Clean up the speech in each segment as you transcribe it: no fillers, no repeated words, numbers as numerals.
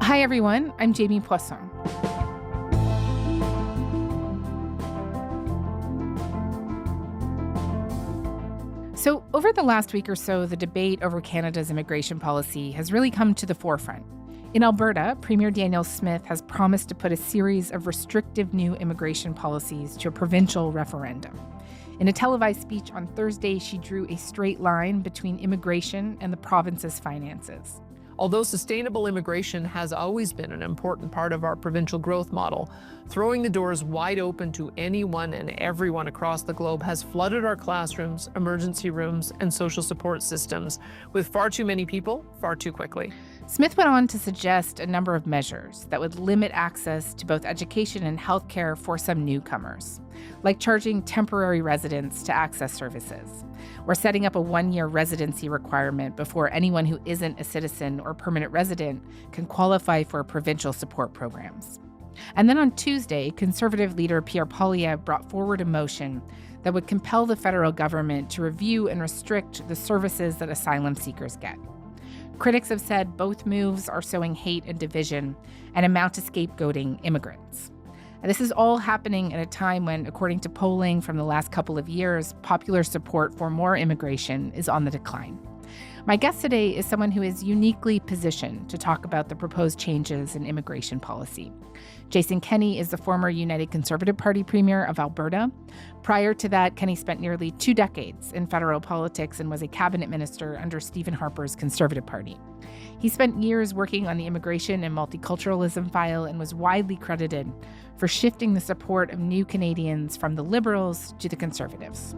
Hi, everyone. I'm Jamie Poisson. So, over the last week or so, the debate over Canada's immigration policy has really come to the forefront. In Alberta, Premier Danielle Smith has promised to put a series of restrictive new immigration policies to a provincial referendum. In a televised speech on Thursday, she drew a straight line between immigration and the province's finances. Although sustainable immigration has always been an important part of our provincial growth model, throwing the doors wide open to anyone and everyone across the globe has flooded our classrooms, emergency rooms, and social support systems with far too many people, far too quickly. Smith went on to suggest a number of measures that would limit access to both education and healthcare for some newcomers, like charging temporary residents to access services, or setting up a one-year residency requirement before anyone who isn't a citizen or permanent resident can qualify for provincial support programs. And then on Tuesday, Conservative leader Pierre Poilievre brought forward a motion that would compel the federal government to review and restrict the services that asylum seekers get. Critics have said both moves are sowing hate and division and amount to scapegoating immigrants. And this is all happening at a time when, according to polling from the last couple of years, popular support for more immigration is on the decline. My guest today is someone who is uniquely positioned to talk about the proposed changes in immigration policy. Jason Kenney is the former United Conservative Party Premier of Alberta. Prior to that, Kenney spent nearly 2 decades in federal politics and was a cabinet minister under Stephen Harper's Conservative Party. He spent years working on the immigration and multiculturalism file and was widely credited for shifting the support of new Canadians from the Liberals to the Conservatives.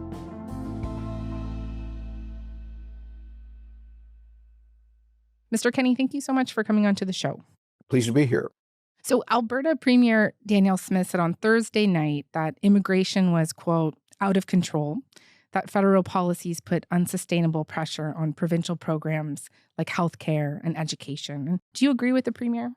Mr. Kenney, thank you so much for coming on to the show. Pleased to be here. So Alberta Premier Danielle Smith said on Thursday night that immigration was, quote, out of control, that federal policies put unsustainable pressure on provincial programs like healthcare and education. Do you agree with the Premier?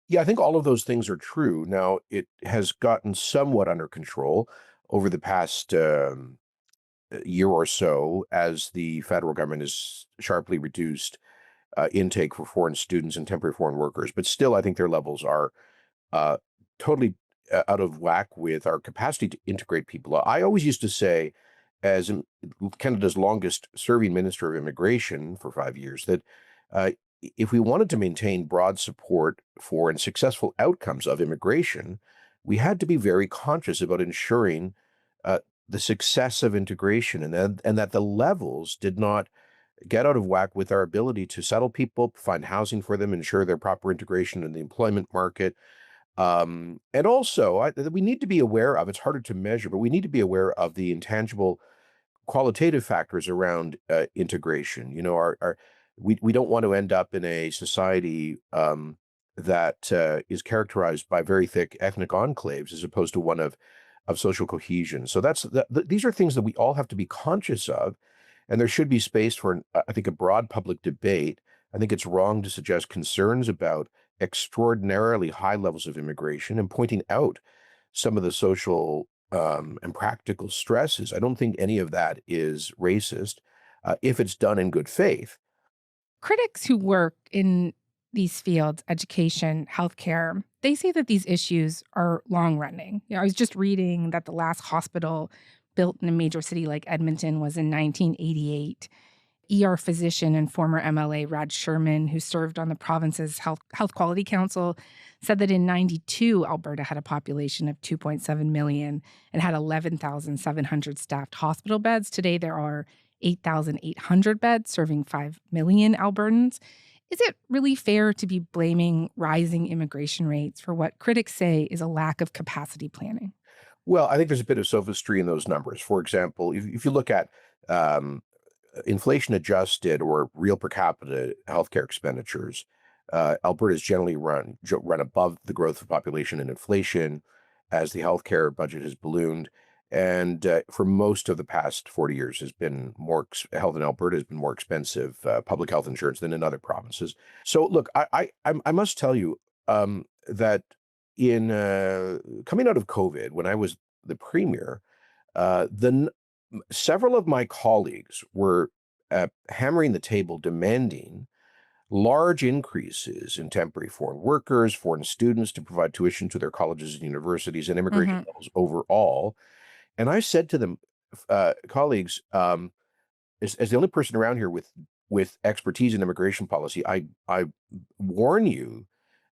Yeah, I think all of those things are true. Now, it has gotten somewhat under control over the past year or so as the federal government has sharply reduced intake for foreign students and temporary foreign workers. But still, I think their levels are totally out of whack with our capacity to integrate people. I always used to say, as Canada's longest serving Minister of Immigration for 5 years, that if we wanted to maintain broad support for and successful outcomes of immigration, we had to be very conscious about ensuring the success of integration and that the levels did not get out of whack with our ability to settle people, find housing for them, ensure their proper integration in the employment market. And also, we need to be aware of, it's harder to measure, but we need to be aware of the intangible qualitative factors around integration. You know, we don't want to end up in a society that is characterized by very thick ethnic enclaves as opposed to one of social cohesion. So these are things that we all have to be conscious of. And there should be space for, I think, a broad public debate. I think it's wrong to suggest concerns about extraordinarily high levels of immigration and pointing out some of the social and practical stresses. I don't think any of that is racist if it's done in good faith. Critics who work in these fields, education, healthcare, they say that these issues are long-running. You know, I was just reading that the last hospital built in a major city like Edmonton was in 1988. ER physician and former MLA Raj Sherman, who served on the province's Health Quality Council, said that in 92, Alberta had a population of 2.7 million and had 11,700 staffed hospital beds. Today, there are 8,800 beds serving 5 million Albertans. Is it really fair to be blaming rising immigration rates for what critics say is a lack of capacity planning? Well, I think there's a bit of sophistry in those numbers. For example, if you look at inflation adjusted or real per capita healthcare expenditures, Alberta has generally run above the growth of population and inflation as the healthcare budget has ballooned. And for most of the past 40 years has been health in Alberta has been more expensive, public health insurance, than in other provinces. So look, I must tell you that in coming out of COVID, when I was the premier, several of my colleagues were hammering the table demanding large increases in temporary foreign workers, foreign students to provide tuition to their colleges and universities, and immigration Hmm. levels overall. And I said to them, colleagues, as the only person around here with expertise in immigration policy, I warn you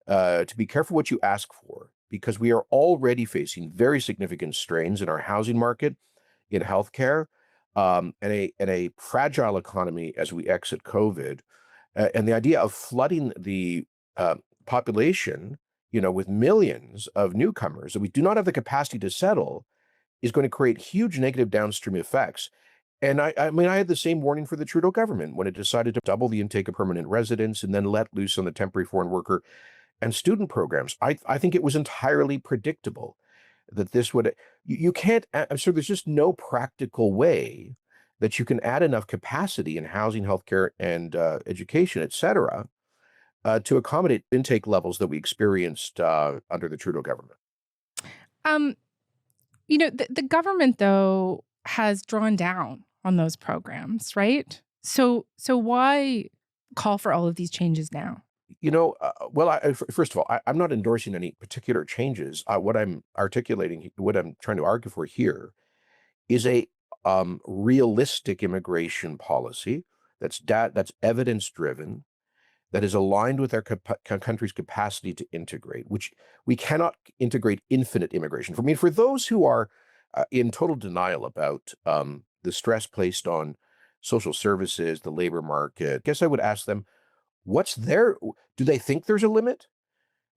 to be careful what you ask for, because we are already facing very significant strains in our housing market, in healthcare, and a fragile economy as we exit COVID. And the idea of flooding the population, with millions of newcomers that we do not have the capacity to settle is going to create huge negative downstream effects. And I mean, I had the same warning for the Trudeau government when it decided to double the intake of permanent residents and then let loose on the temporary foreign worker and student programs. I think it was entirely predictable that this would, you can't, I'm sure there's just no practical way that you can add enough capacity in housing, healthcare, and education, et cetera, to accommodate intake levels that we experienced under the Trudeau government. Um, the government, though, has drawn down on those programs, right? So why call for all of these changes now? Well, first of all, I'm not endorsing any particular changes. What I'm articulating, what I'm trying to argue for here is a realistic immigration policy that's evidence driven, that is aligned with our country's capacity to integrate, which we cannot integrate infinite immigration. For those who are in total denial about the stress placed on social services, the labor market, I guess I would ask them, do they think there's a limit?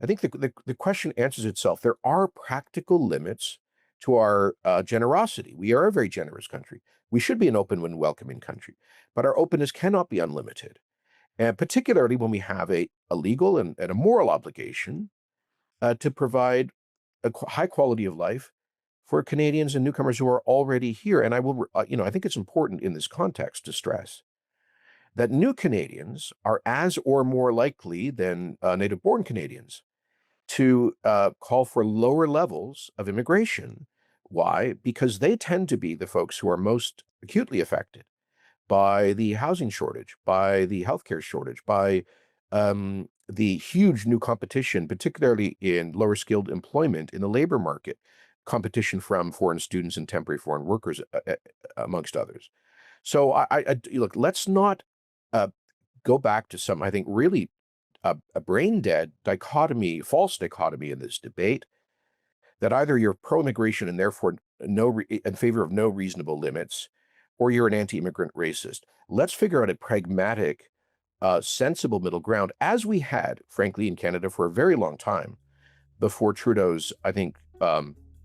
I think the question answers itself. There are practical limits to our generosity. We are a very generous country. We should be an open and welcoming country, but our openness cannot be unlimited. And particularly when we have a legal and a moral obligation to provide a high quality of life for Canadians and newcomers who are already here. And I think it's important in this context to stress that new Canadians are as or more likely than native-born Canadians to call for lower levels of immigration. Why? Because they tend to be the folks who are most acutely affected by the housing shortage, by the healthcare shortage, by the huge new competition, particularly in lower skilled employment in the labor market, competition from foreign students and temporary foreign workers, amongst others. So look, let's not go back to some, I think, really a brain dead dichotomy, false dichotomy in this debate, that either you're pro-immigration and therefore in favor of no reasonable limits, or you're an anti-immigrant racist. Let's figure out a pragmatic, sensible middle ground, as we had, frankly, in Canada for a very long time before Trudeau's, I think,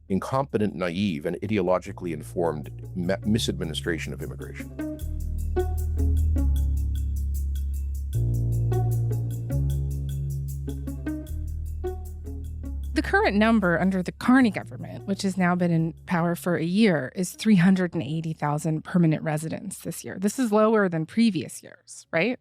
incompetent, naive, and ideologically informed misadministration of immigration. The current number under the Carney government, which has now been in power for a year, is 380,000 permanent residents this year. This is lower than previous years, right?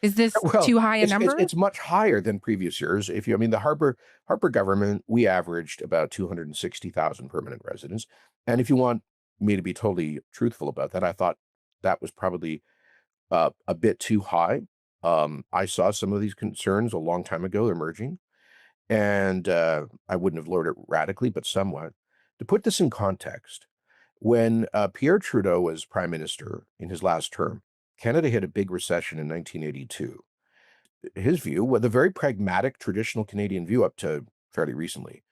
Is this too high a number? It's much higher than previous years. The Harper government, we averaged about 260,000 permanent residents. And if you want me to be totally truthful about that, I thought that was probably a bit too high. I saw some of these concerns a long time ago emerging. And I wouldn't have lowered it radically, but somewhat. To put this in context, when Pierre Trudeau was prime minister in his last term, Canada hit a big recession in 1982. His view, the very pragmatic, traditional Canadian view up to fairly recently,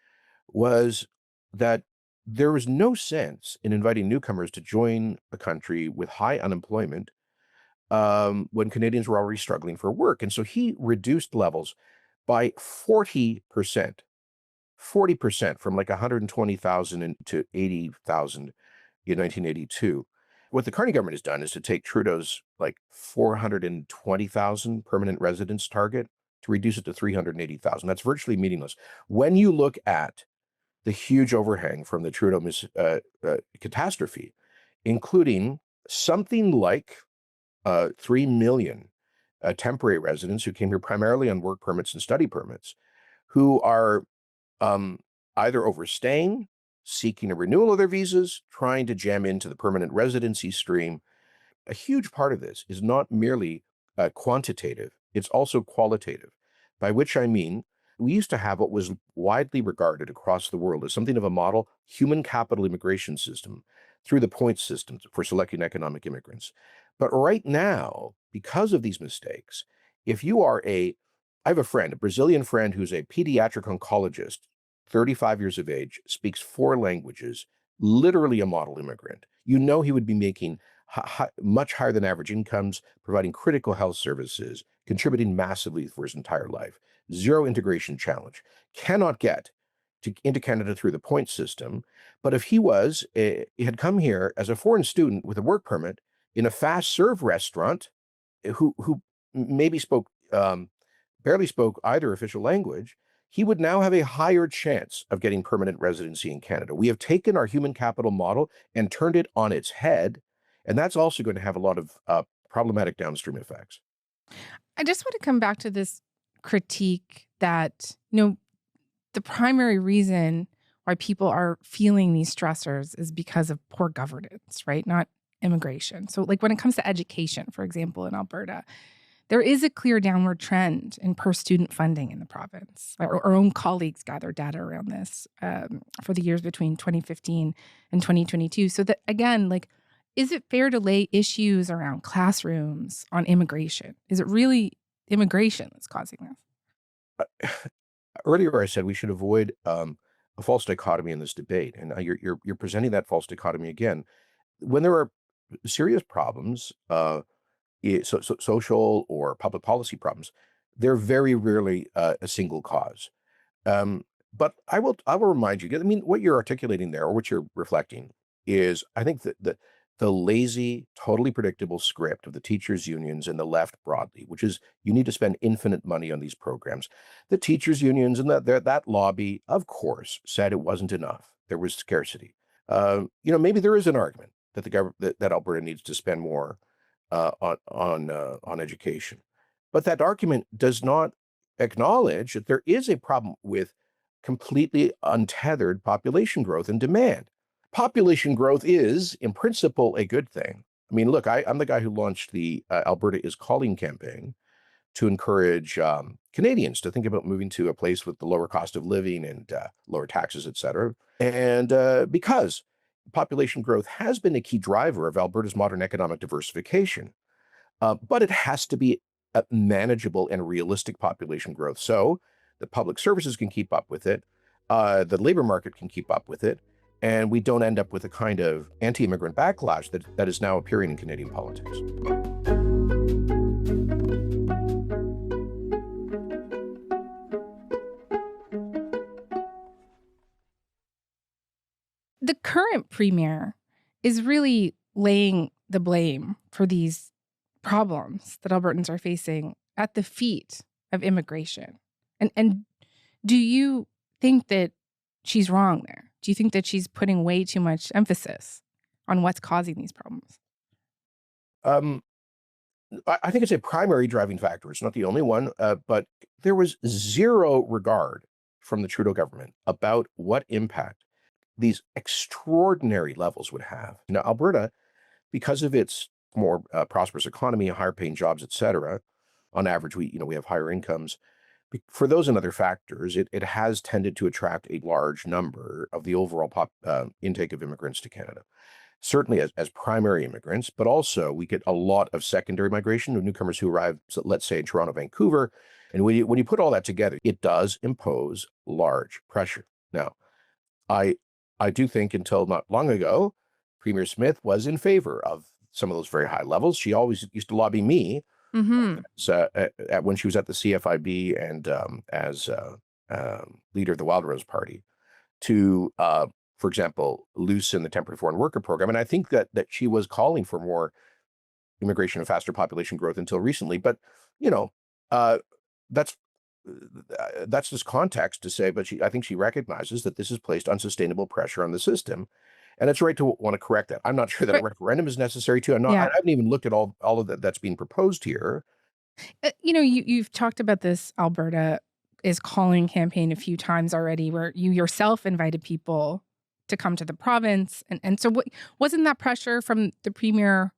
was that there was no sense in inviting newcomers to join a country with high unemployment when Canadians were already struggling for work. And so he reduced levels by 40%, from like 120,000 to 80,000 in 1982. What the Carney government has done is to take Trudeau's like 420,000 permanent residence target to reduce it to 380,000. That's virtually meaningless. When you look at the huge overhang from the Trudeau catastrophe, including something like 3 million temporary residents who came here primarily on work permits and study permits, who are either overstaying, seeking a renewal of their visas, trying to jam into the permanent residency stream. A huge part of this is not merely quantitative, it's also qualitative, by which I mean we used to have what was widely regarded across the world as something of a model human capital immigration system through the point system for selecting economic immigrants. But right now, because of these mistakes, if you are I have a friend, a Brazilian friend who's a pediatric oncologist, 35 years of age, speaks 4 languages, literally a model immigrant. You know he would be making much higher than average incomes, providing critical health services, contributing massively for his entire life. Zero integration challenge. Cannot get into Canada through the point system. But if he had come here as a foreign student with a work permit in a fast serve restaurant, who maybe barely spoke either official language, he would now have a higher chance of getting permanent residency in Canada. We have taken our human capital model and turned it on its head, and that's also going to have a lot of problematic downstream effects. I just want to come back to this critique that, the primary reason why people are feeling these stressors is because of poor governance, right? Not immigration. So like when it comes to education, for example, in Alberta, there is a clear downward trend in per student funding in the province. Our own colleagues gathered data around this for the years between 2015 and 2022. So that, again, is it fair to lay issues around classrooms on immigration? Is it really immigration that's causing this? Earlier, I said we should avoid a false dichotomy in this debate, and you're presenting that false dichotomy again. When there are serious problems, social or public policy problems, they're very rarely a single cause. But I will remind you. I mean, what you're articulating there, or what you're reflecting, is I think that the lazy, totally predictable script of the teachers' unions and the left broadly, which is you need to spend infinite money on these programs. The teachers' unions and that lobby, of course, said it wasn't enough. There was scarcity. Maybe there is an argument that the government that Alberta needs to spend more on education, but that argument does not acknowledge that there is a problem with completely untethered population growth and demand. Population growth is, in principle, a good thing. I mean, look, I'm the guy who launched the Alberta is Calling campaign to encourage Canadians to think about moving to a place with the lower cost of living and lower taxes, et cetera. And because population growth has been a key driver of Alberta's modern economic diversification, but it has to be a manageable and realistic population growth so the public services can keep up with it, the labor market can keep up with it, and we don't end up with a kind of anti-immigrant backlash that is now appearing in Canadian politics. The current premier is really laying the blame for these problems that Albertans are facing at the feet of immigration. And do you think that she's wrong there? Do you think that she's putting way too much emphasis on what's causing these problems? I think it's a primary driving factor. It's not the only one, but there was zero regard from the Trudeau government about what impact these extraordinary levels would have. Now, Alberta, because of its more prosperous economy, higher paying jobs, et cetera, on average, we have higher incomes. For those and other factors, it has tended to attract a large number of the overall intake of immigrants to Canada. Certainly as primary immigrants, but also we get a lot of secondary migration of newcomers who arrive, so let's say in Toronto, Vancouver. And when you put all that together, it does impose large pressure. Now, I do think until not long ago, Premier Smith was in favor of some of those very high levels. She always used to lobby me when she was at the CFIB and as leader of the Wild Rose Party to, for example, loosen the temporary foreign worker program. And I think that she was calling for more immigration and faster population growth until recently. But, that's just context to say, but I think she recognizes that this has placed unsustainable pressure on the system. And it's right to want to correct that. I'm not sure that a referendum is necessary too. I haven't even looked at all of that's being proposed here. You've talked about this Alberta is Calling campaign a few times already, where you yourself invited people to come to the province. And so wasn't that pressure from the premier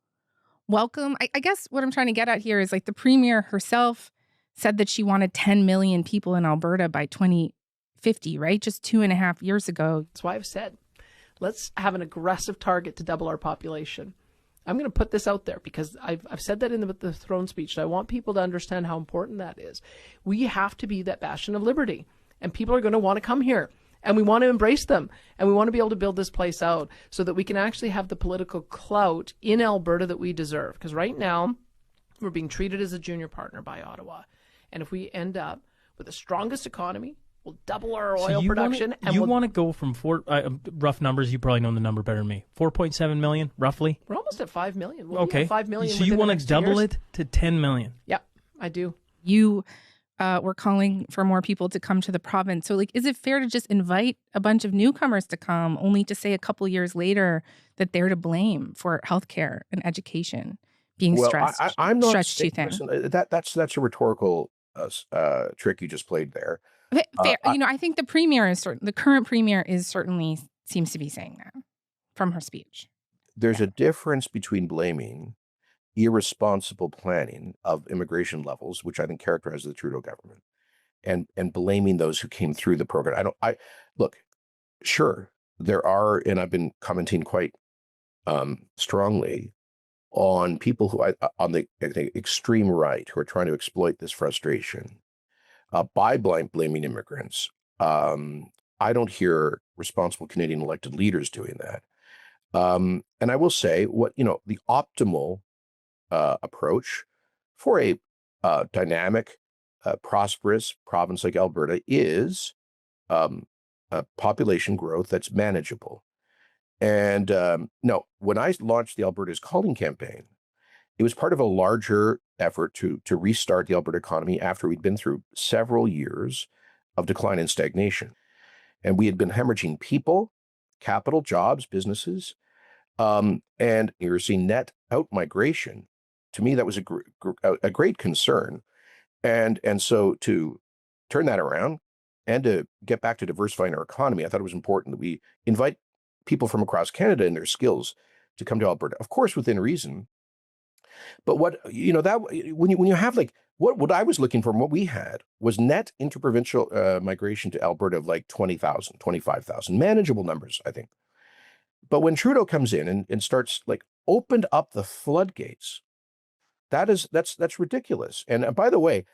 welcome? I guess what I'm trying to get at here is the premier herself said that she wanted 10 million people in Alberta by 2050, right? Just 2.5 years ago. That's why I've said, let's have an aggressive target to double our population. I'm going to put this out there because I've said that in the throne speech. And I want people to understand how important that is. We have to be that bastion of liberty, and people are going to want to come here, and we want to embrace them, and we want to be able to build this place out so that we can actually have the political clout in Alberta that we deserve. Because right now, we're being treated as a junior partner by Ottawa. And if we end up with the strongest economy, we'll double our oil production. You want to go from rough numbers, you probably know the number better than me, 4.7 million, roughly? We're almost at 5 million. Okay. 5 million. So you want to double it to 10 million? Yep, I do. You were calling for more people to come to the province. So, is it fair to just invite a bunch of newcomers to come, only to say a couple years later that they're to blame for healthcare and education being stretched? I'm not stretched too thin. Listen, that's a rhetorical trick you just played there. Fair. I think the current premier certainly seems to be saying that from her speech. There's a difference between blaming irresponsible planning of immigration levels, which I think characterizes the Trudeau government, and blaming those who came through the program. Look, sure, there are, and I've been commenting quite strongly on people who on the extreme right who are trying to exploit this frustration by blaming immigrants. I don't hear responsible Canadian elected leaders doing that. And I will say the optimal approach for a dynamic, prosperous province like Alberta is a population growth that's manageable. And no, when I launched the Alberta's Calling campaign, it was part of a larger effort to restart the Alberta economy after we'd been through several years of decline and stagnation. And we had been hemorrhaging people, capital, jobs, businesses, and you were seeing net out migration. To me, that was a great concern. And so to turn that around and to get back to diversifying our economy, I thought it was important that we invite people from across Canada and their skills to come to Alberta, of course, within reason. But when you have what I was looking for and what we had was net interprovincial migration to Alberta of 20,000, 25,000, manageable numbers, I think. But when Trudeau comes in and starts opened up the floodgates, that's ridiculous. And by the way,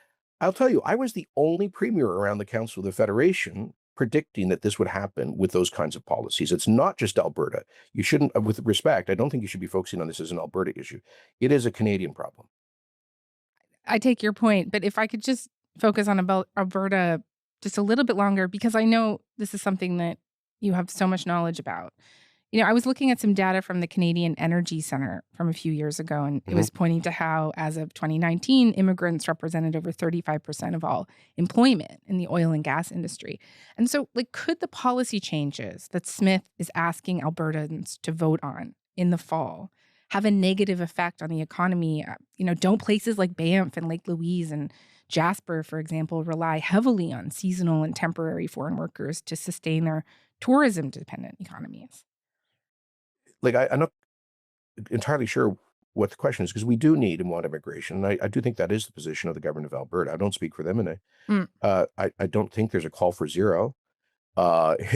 I'll tell you, I was the only premier around the Council of the Federation predicting that this would happen with those kinds of policies. It's not just Alberta. You shouldn't, with respect, I don't think you should be focusing on this as an Alberta issue. It is a Canadian problem. I take your point, but if I could just focus on Alberta just a little bit longer, because I know this is something that you have so much knowledge about. I was looking at some data from the Canadian Energy Centre from a few years ago, and it was pointing to how, as of 2019, immigrants represented over 35% of all employment in the oil and gas industry. And so, could the policy changes that Smith is asking Albertans to vote on in the fall have a negative effect on the economy? Don't places like Banff and Lake Louise and Jasper, for example, rely heavily on seasonal and temporary foreign workers to sustain their tourism-dependent economies? I'm not entirely sure what the question is, because we do need and want immigration. And I do think that is the position of the government of Alberta. I don't speak for them, and I don't think there's a call for zero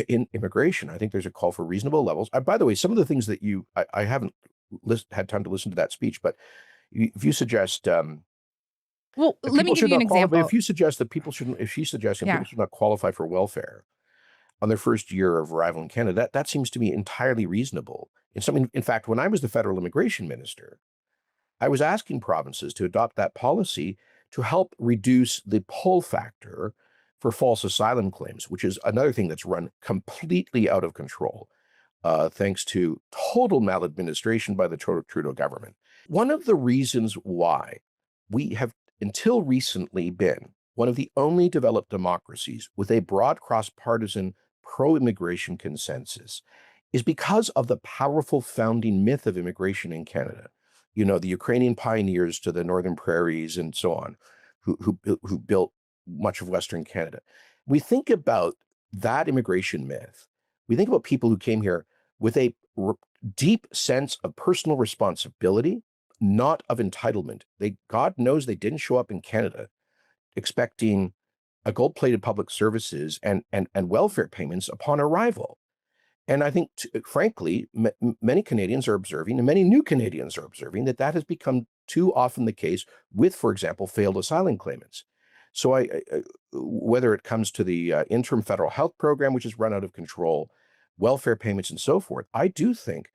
in immigration. I think there's a call for reasonable levels. By the way, some of the things that I haven't had time to listen to that speech, but if you suggest, let me give you an example. If you suggest that people shouldn't, if she's suggesting people should not qualify for welfare on their first year of arrival in Canada, that seems to me entirely reasonable. In fact, when I was the federal immigration minister, I was asking provinces to adopt that policy to help reduce the pull factor for false asylum claims, which is another thing that's run completely out of control, thanks to total maladministration by the Trudeau government. One of the reasons why we have, until recently, been one of the only developed democracies with a broad cross-partisan pro-immigration consensus is because of the powerful founding myth of immigration in Canada. The Ukrainian pioneers to the Northern Prairies and so on, who built much of Western Canada. We think about that immigration myth. We think about people who came here with a deep sense of personal responsibility, not of entitlement. God knows they didn't show up in Canada expecting a gold-plated public services and welfare payments upon arrival. And I think, frankly, many Canadians are observing, and many new Canadians are observing, that has become too often the case with, for example, failed asylum claimants. So whether it comes to the interim federal health program, which has run out of control, welfare payments and so forth, I do think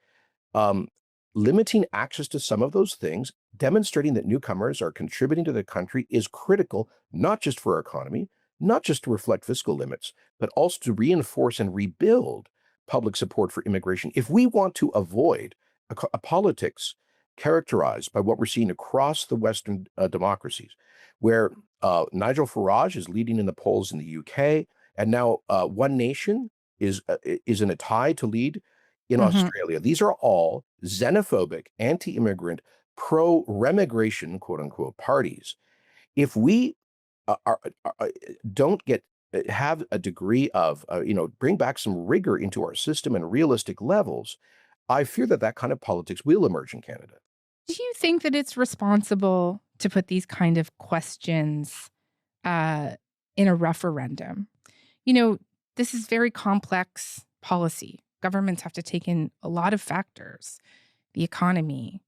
limiting access to some of those things, demonstrating that newcomers are contributing to the country is critical, not just for our economy, not just to reflect fiscal limits, but also to reinforce and rebuild public support for immigration. If we want to avoid a politics characterized by what we're seeing across the Western democracies, where Nigel Farage is leading in the polls in the UK, and now One Nation is in a tie to lead in Australia. These are all xenophobic, anti-immigrant, pro-remigration, quote unquote, parties. If we don't have a degree of, bring back some rigor into our system and realistic levels, I fear that kind of politics will emerge in Canada. Do you think that it's responsible to put these kind of questions in a referendum? This is very complex policy. Governments have to take in a lot of factors, the economy,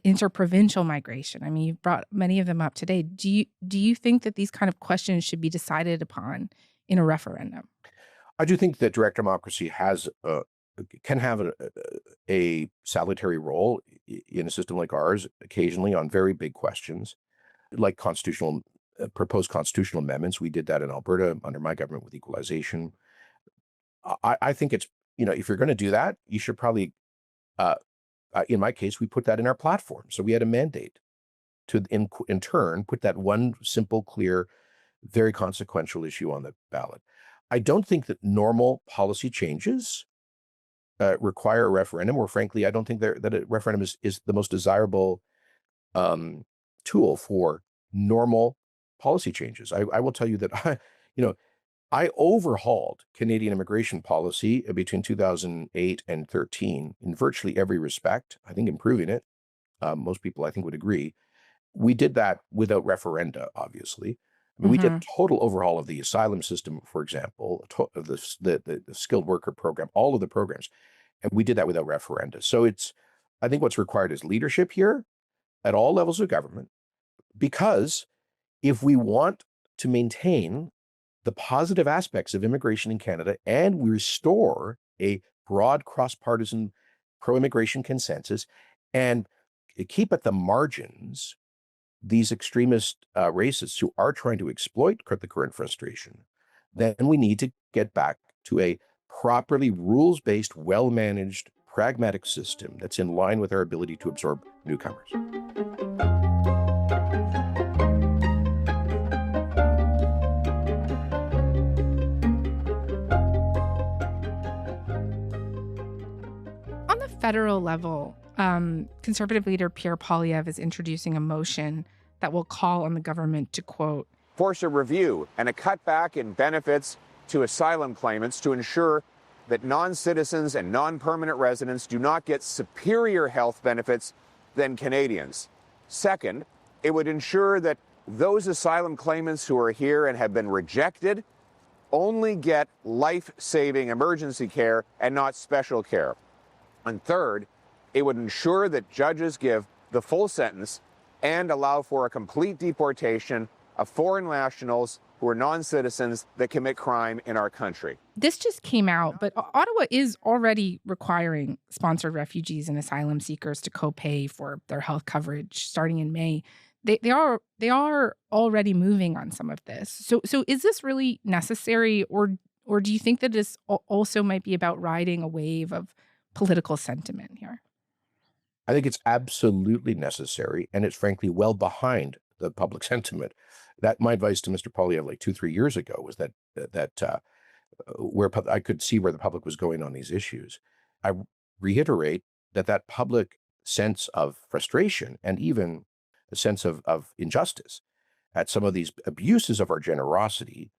interprovincial migration. I mean, you've brought many of them up today. Do you think that these kind of questions should be decided upon in a referendum? I do think that direct democracy can have a salutary role in a system like ours, occasionally on very big questions, like proposed constitutional amendments. We did that in Alberta under my government with equalization. I think it's, if you're going to do that, you should probably, in my case, we put that in our platform. So we had a mandate to, in turn, put that one simple, clear, very consequential issue on the ballot. I don't think that normal policy changes require a referendum, or frankly, I don't think that a referendum is the most desirable tool for normal policy changes. I will tell you that I overhauled Canadian immigration policy between 2008 and 13 in virtually every respect. I think improving it. Most people, I think, would agree. We did that without referenda, obviously. I mean, we did a total overhaul of the asylum system, for example, the skilled worker program, all of the programs, and we did that without referenda. So I think what's required is leadership here at all levels of government, because if we want to maintain the positive aspects of immigration in Canada and we restore a broad cross-partisan pro-immigration consensus and keep at the margins these extremist racists who are trying to exploit the current frustration, then we need to get back to a properly rules-based, well-managed, pragmatic system that's in line with our ability to absorb newcomers. On the federal level, Conservative leader Pierre Poilievre is introducing a motion that will call on the government to, quote, force a review and a cutback in benefits to asylum claimants to ensure that non-citizens and non-permanent residents do not get superior health benefits than Canadians. Second, it would ensure that those asylum claimants who are here and have been rejected only get life-saving emergency care and not special care. And third, it would ensure that judges give the full sentence and allow for a complete deportation of foreign nationals who are non-citizens that commit crime in our country. This just came out, but Ottawa is already requiring sponsored refugees and asylum seekers to co-pay for their health coverage starting in May. They are already moving on some of this. So is this really necessary, or do you think that this also might be about riding a wave of political sentiment here? I think it's absolutely necessary, and it's frankly well behind the public sentiment. That my advice to Mr. Poilievre like 2-3 years ago was that where I could see where the public was going on these issues. I reiterate that public sense of frustration and even a sense of injustice at some of these abuses of our generosity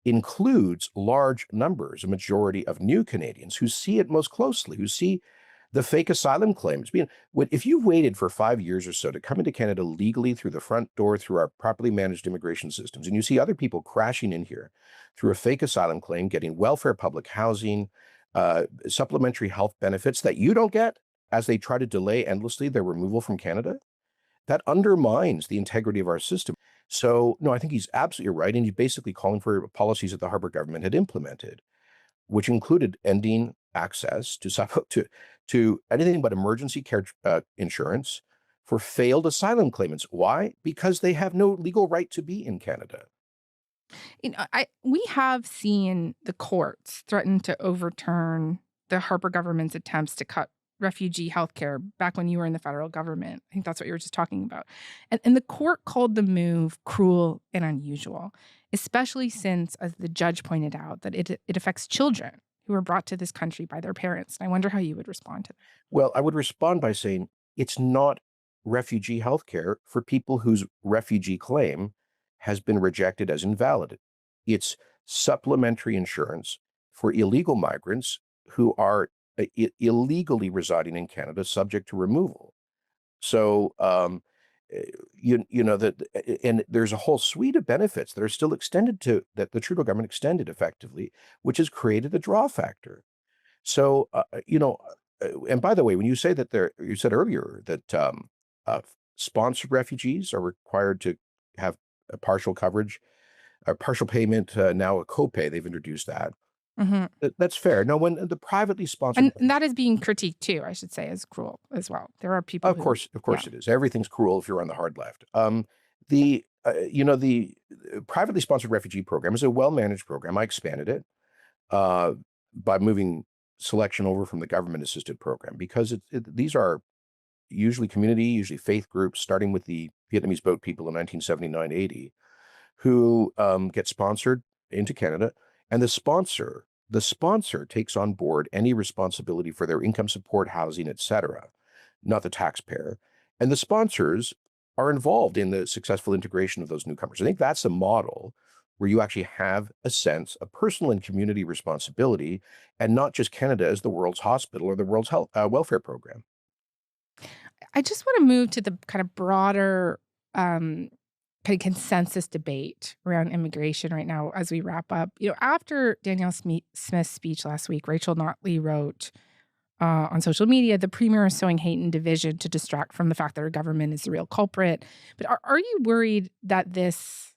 includes large numbers, a majority of new Canadians who see it most closely, who see The fake asylum claims. If you waited for 5 years or so to come into Canada legally through the front door, through our properly managed immigration systems, and you see other people crashing in here through a fake asylum claim, getting welfare, public housing, supplementary health benefits that you don't get as they try to delay endlessly their removal from Canada, that undermines the integrity of our system. So, no, I think he's absolutely right. And he's basically calling for policies that the Harper government had implemented, which included ending access to anything but emergency care insurance for failed asylum claimants. Why? Because they have no legal right to be in Canada. We have seen the courts threaten to overturn the Harper government's attempts to cut refugee health care back when you were in the federal government. I think that's what you were just talking about. And the court called the move cruel and unusual, especially since, as the judge pointed out, that it affects children who were brought to this country by their parents. And I wonder how you would respond to that. Well, I would respond by saying it's not refugee health care for people whose refugee claim has been rejected as invalid. It's supplementary insurance for illegal migrants who are illegally residing in Canada, subject to removal. So, and there's a whole suite of benefits that are still extended that the Trudeau government extended effectively, which has created a draw factor. So, and by the way, when you say that you said earlier that sponsored refugees are required to have a partial coverage, a partial payment, now a copay, they've introduced that. Mm-hmm. That's fair. No, when the privately sponsored, and that is being critiqued too, I should say, as cruel as well. There are people. Of course, it is. Everything's cruel if you're on the hard left. The privately sponsored refugee program is a well-managed program. I expanded it by moving selection over from the government-assisted program because these are usually community, usually faith groups, starting with the Vietnamese boat people in 1979-80, who get sponsored into Canada, and the sponsor takes on board any responsibility for their income support, housing, etc., not the taxpayer. And the sponsors are involved in the successful integration of those newcomers. I think that's a model where you actually have a sense of personal and community responsibility, and not just Canada as the world's hospital or the world's health welfare program. I just want to move to the kind of broader kind of consensus debate around immigration right now as we wrap up. After Danielle Smith's speech last week, Rachel Notley wrote on social media, the premier is sowing hate and division to distract from the fact that our government is the real culprit. But are you worried that this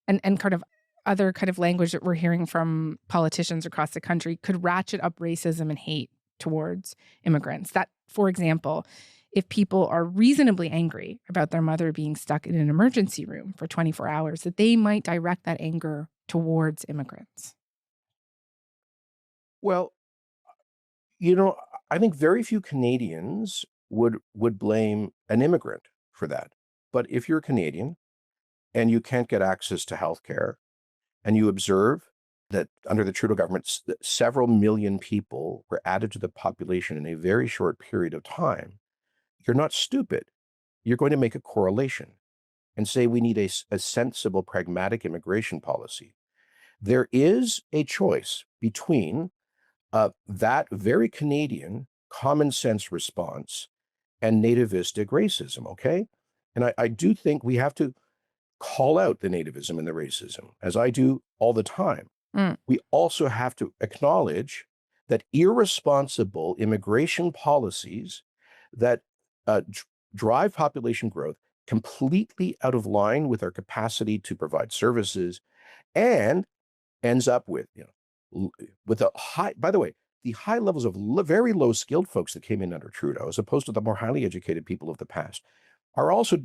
and kind of other kind of language that we're hearing from politicians across the country could ratchet up racism and hate towards immigrants? That, for example, if people are reasonably angry about their mother being stuck in an emergency room for 24 hours, that they might direct that anger towards immigrants? Well, I think very few Canadians would blame an immigrant for that. But if you're Canadian and you can't get access to health care, and you observe that under the Trudeau government, several million people were added to the population in a very short period of time, you're not stupid. You're going to make a correlation and say we need a sensible, pragmatic immigration policy. There is a choice between that very Canadian common sense response and nativistic racism, okay? And I do think we have to call out the nativism and the racism, as I do all the time. We also have to acknowledge that irresponsible immigration policies that drive population growth completely out of line with our capacity to provide services, and ends up with a high, by the way, the high levels of very low skilled folks that came in under Trudeau, as opposed to the more highly educated people of the past, are also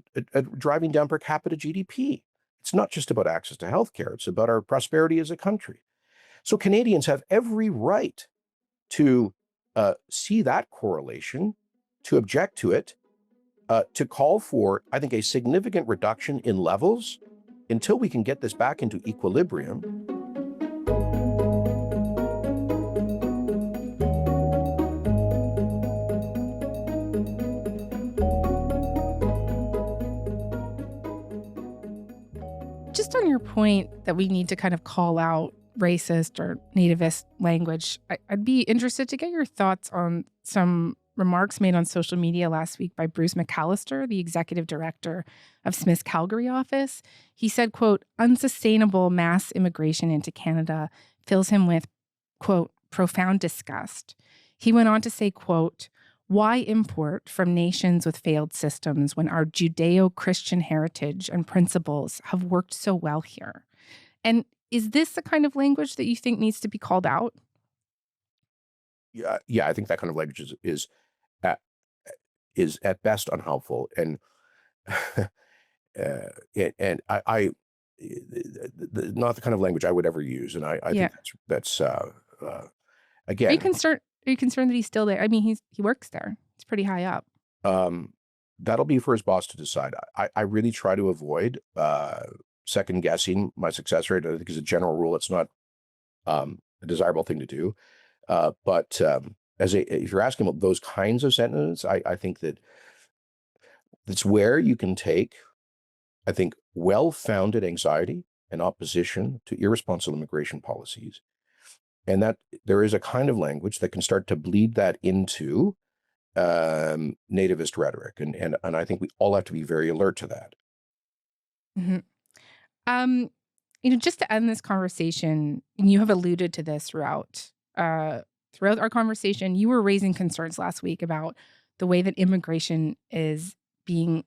driving down per capita GDP. It's not just about access to healthcare, it's about our prosperity as a country. So Canadians have every right to see that correlation, to object to it, to call for, I think, a significant reduction in levels until we can get this back into equilibrium. Just on your point that we need to kind of call out racist or nativist language, I'd be interested to get your thoughts on some remarks made on social media last week by Bruce McAllister, the executive director of Smith's Calgary office. He said, quote, unsustainable mass immigration into Canada fills him with, quote, profound disgust. He went on to say, quote, why import from nations with failed systems when our Judeo-Christian heritage and principles have worked so well here? And is this the kind of language that you think needs to be called out? Yeah, I think that kind of language is at best unhelpful, and and I not the kind of language I would ever use, and I think that's again. Are you concerned that he's still there? I mean, he works there. It's pretty high up. That'll be for his boss to decide. I really try to avoid second guessing my successor. I think as a general rule, it's not a desirable thing to do. But if you're asking about those kinds of sentences, I think that it's where you can take, I think, well-founded anxiety and opposition to irresponsible immigration policies, and that there is a kind of language that can start to bleed that into nativist rhetoric, and I think we all have to be very alert to that. Mm-hmm. Just to end this conversation, and you have alluded to this throughout our conversation, you were raising concerns last week about the way that immigration is being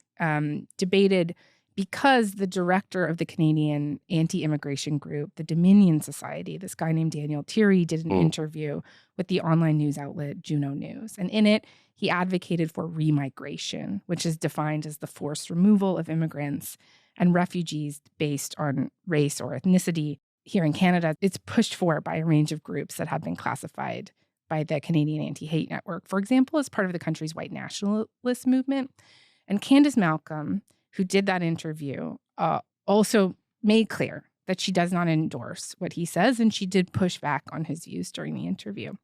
debated because the director of the Canadian anti-immigration group, the Dominion Society, this guy named Daniel Thierry, did an interview with the online news outlet Juno News. And in it, he advocated for remigration, which is defined as the forced removal of immigrants and refugees based on race or ethnicity. Here in Canada, it's pushed for by a range of groups that have been classified by the Canadian Anti-Hate Network, for example, as part of the country's white nationalist movement. And Candace Malcolm, who did that interview, also made clear that she does not endorse what he says, and she did push back on his views during the interview.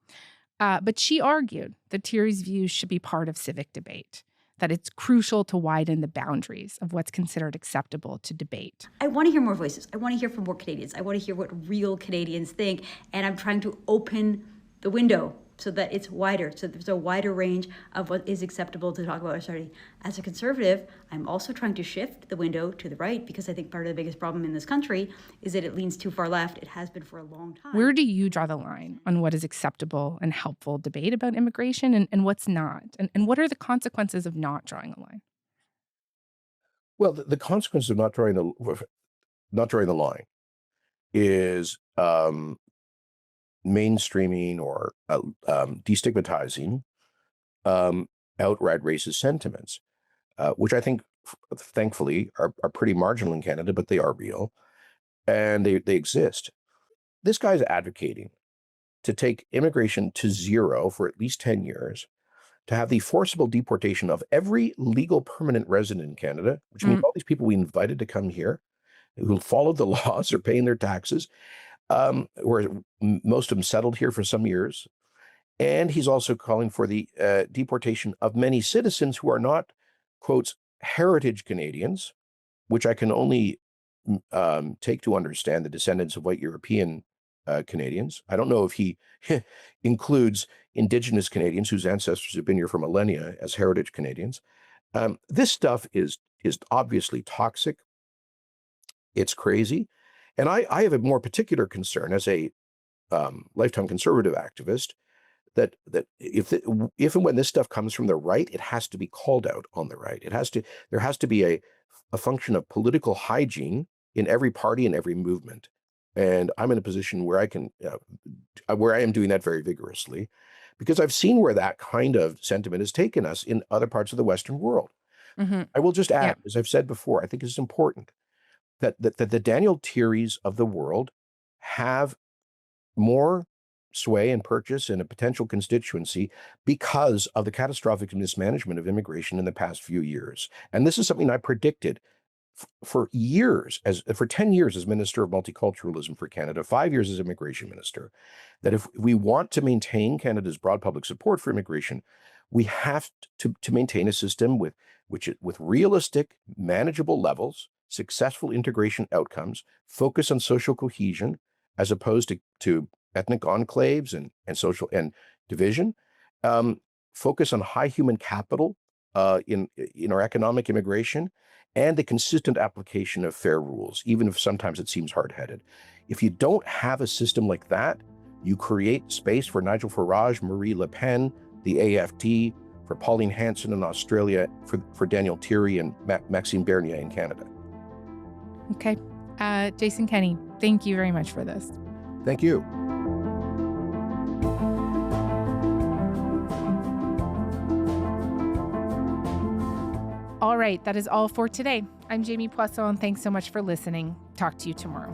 But she argued that Thierry's views should be part of civic debate, that it's crucial to widen the boundaries of what's considered acceptable to debate. I want to hear more voices. I want to hear from more Canadians. I want to hear what real Canadians think, and I'm trying to open the window so that it's wider, so there's a wider range of what is acceptable to talk about. Sorry, as a conservative, I'm also trying to shift the window to the right, because I think part of the biggest problem in this country is that it leans too far left. It has been for a long time. Where do you draw the line on what is acceptable and helpful debate about immigration and what's not? And what are the consequences of not drawing a line? Well, the consequence of not drawing the line is mainstreaming or destigmatizing outright racist sentiments, which I think, thankfully, are pretty marginal in Canada, but they are real, and they exist. This guy's advocating to take immigration to zero for at least 10 years, to have the forcible deportation of every legal permanent resident in Canada, which means all these people we invited to come here, who followed the laws, are paying their taxes, where most of them settled here for some years. And he's also calling for the deportation of many citizens who are not, quotes, heritage Canadians, which I can only take to understand the descendants of white European Canadians. I don't know if he includes Indigenous Canadians whose ancestors have been here for millennia as heritage Canadians. This stuff is obviously toxic. It's crazy. And I have a more particular concern as a lifetime conservative activist that if and when this stuff comes from the right, it has to be called out on the right. There has to be a function of political hygiene in every party and every movement. And I'm in a position where where I am doing that very vigorously, because I've seen where that kind of sentiment has taken us in other parts of the Western world. Mm-hmm. I will just add, as I've said before, I think it's important that the Daniel Thierrys of the world have more sway and purchase in a potential constituency because of the catastrophic mismanagement of immigration in the past few years. And this is something I predicted for years, for 10 years as Minister of Multiculturalism for Canada, 5 years as Immigration Minister, that if we want to maintain Canada's broad public support for immigration, we have to maintain a system with realistic, manageable levels, successful integration outcomes, focus on social cohesion, as opposed to ethnic enclaves and social and division, focus on high human capital in our economic immigration, and the consistent application of fair rules, even if sometimes it seems hard-headed. If you don't have a system like that, you create space for Nigel Farage, Marie Le Pen, the AFD, for Pauline Hanson in Australia, for Daniel Thierry and Maxime Bernier in Canada. Okay. Jason Kenney, thank you very much for this. Thank you. All right, that is all for today. I'm Jamie Poisson. Thanks so much for listening. Talk to you tomorrow.